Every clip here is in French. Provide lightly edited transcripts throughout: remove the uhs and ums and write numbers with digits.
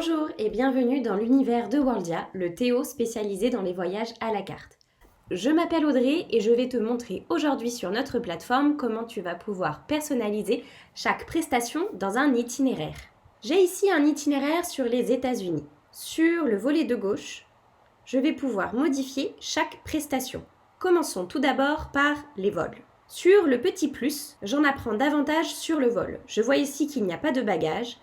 Bonjour et bienvenue dans l'univers de Worldia, le Théo spécialisé dans les voyages à la carte. Je m'appelle Audrey et je vais te montrer aujourd'hui sur notre plateforme comment tu vas pouvoir personnaliser chaque prestation dans un itinéraire. J'ai ici un itinéraire sur les États-Unis. Sur le volet de gauche, je vais pouvoir modifier chaque prestation. Commençons tout d'abord par les vols. Sur le petit plus, j'en apprends davantage sur le vol. Je vois ici qu'il n'y a pas de bagages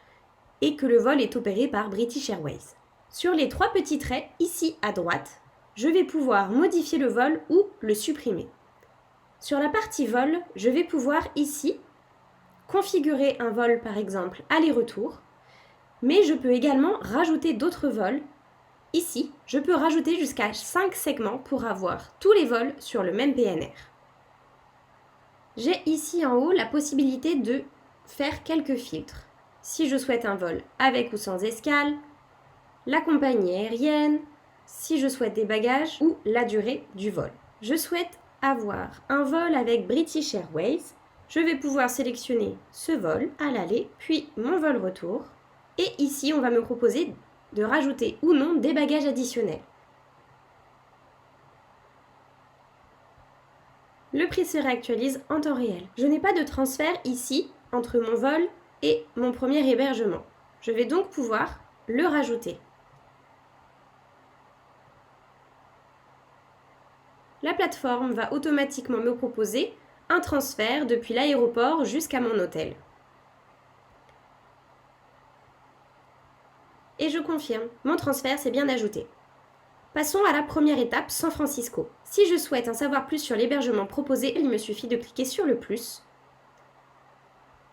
et que le vol est opéré par British Airways. Sur les trois petits traits, ici à droite, je vais pouvoir modifier le vol ou le supprimer. Sur la partie vol, je vais pouvoir ici configurer un vol par exemple aller-retour, mais je peux également rajouter d'autres vols. Ici, je peux rajouter jusqu'à 5 segments pour avoir tous les vols sur le même PNR. J'ai ici en haut la possibilité de faire quelques filtres. Si je souhaite un vol avec ou sans escale, la compagnie aérienne, si je souhaite des bagages ou la durée du vol. Je souhaite avoir un vol avec British Airways. Je vais pouvoir sélectionner ce vol à l'aller, puis mon vol retour. Et ici, on va me proposer de rajouter ou non des bagages additionnels. Le prix se réactualise en temps réel. Je n'ai pas de transfert ici entre mon vol et mon premier hébergement. Je vais donc pouvoir le rajouter. La plateforme va automatiquement me proposer un transfert depuis l'aéroport jusqu'à mon hôtel. Et je confirme, mon transfert s'est bien ajouté. Passons à la première étape, San Francisco. Si je souhaite en savoir plus sur l'hébergement proposé, il me suffit de cliquer sur le plus.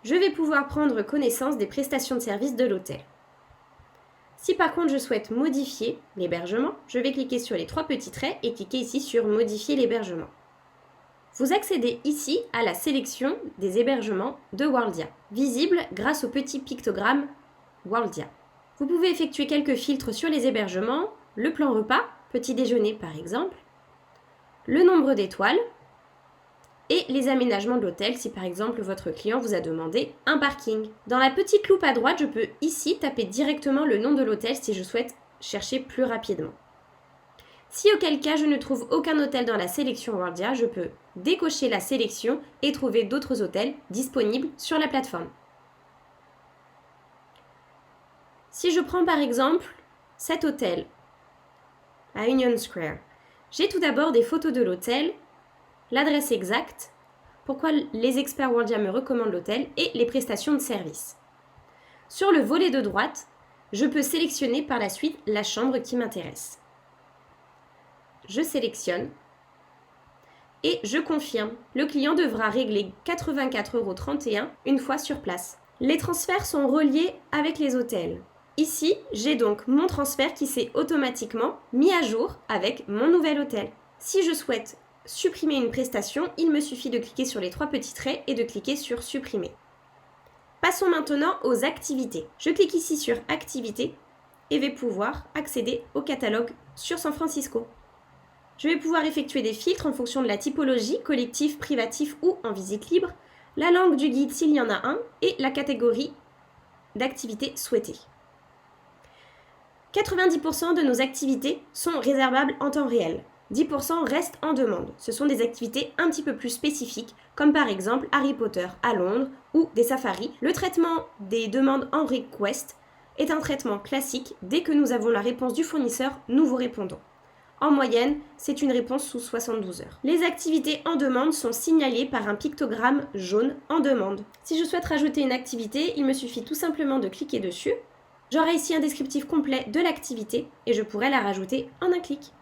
Je vais pouvoir prendre connaissance des prestations de service de l'hôtel. Si par contre je souhaite modifier l'hébergement, je vais cliquer sur les trois petits traits et cliquer ici sur Modifier l'hébergement. Vous accédez ici à la sélection des hébergements de Worldia, visible grâce au petit pictogramme Worldia. Vous pouvez effectuer quelques filtres sur les hébergements, le plan repas, petit déjeuner par exemple, le nombre d'étoiles, et les aménagements de l'hôtel si par exemple votre client vous a demandé un parking. Dans la petite loupe à droite, je peux ici taper directement le nom de l'hôtel si je souhaite chercher plus rapidement. Si auquel cas je ne trouve aucun hôtel dans la sélection Worldia, je peux décocher la sélection et trouver d'autres hôtels disponibles sur la plateforme. Si je prends par exemple cet hôtel à Union Square, j'ai tout d'abord des photos de l'hôtel, l'adresse exacte, pourquoi les experts Worldia me recommandent l'hôtel et les prestations de service. Sur le volet de droite, je peux sélectionner par la suite la chambre qui m'intéresse. Je sélectionne et je confirme. Le client devra régler 84,31 € une fois sur place. Les transferts sont reliés avec les hôtels. Ici, j'ai donc mon transfert qui s'est automatiquement mis à jour avec mon nouvel hôtel. Si je souhaite supprimer une prestation, il me suffit de cliquer sur les trois petits traits et de cliquer sur Supprimer. Passons maintenant aux activités. Je clique ici sur Activités et vais pouvoir accéder au catalogue sur San Francisco. Je vais pouvoir effectuer des filtres en fonction de la typologie, collectif, privatif ou en visite libre, la langue du guide s'il y en a un et la catégorie d'activités souhaitées. 90% de nos activités sont réservables en temps réel. 10% restent en demande. Ce sont des activités un petit peu plus spécifiques, comme par exemple Harry Potter à Londres ou des safaris. Le traitement des demandes en request est un traitement classique. Dès que nous avons la réponse du fournisseur, nous vous répondons. En moyenne, c'est une réponse sous 72 heures. Les activités en demande sont signalées par un pictogramme jaune en demande. Si je souhaite rajouter une activité, il me suffit tout simplement de cliquer dessus. J'aurai ici un descriptif complet de l'activité et je pourrai la rajouter en un clic.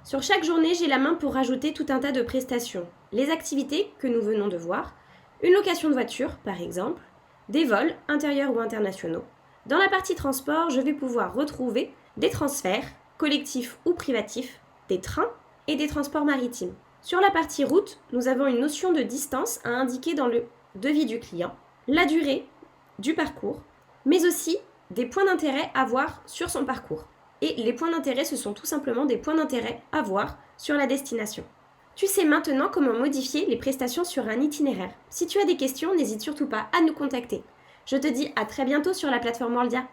Sur chaque journée, j'ai la main pour rajouter tout un tas de prestations. Les activités que nous venons de voir, une location de voiture par exemple, des vols intérieurs ou internationaux. Dans la partie transport, je vais pouvoir retrouver des transferts, collectifs ou privatifs, des trains et des transports maritimes. Sur la partie route, nous avons une notion de distance à indiquer dans le devis du client, la durée du parcours, mais aussi des points d'intérêt à voir sur son parcours. Et les points d'intérêt, ce sont tout simplement des points d'intérêt à voir sur la destination. Tu sais maintenant comment modifier les prestations sur un itinéraire. Si tu as des questions, n'hésite surtout pas à nous contacter. Je te dis à très bientôt sur la plateforme Worldia.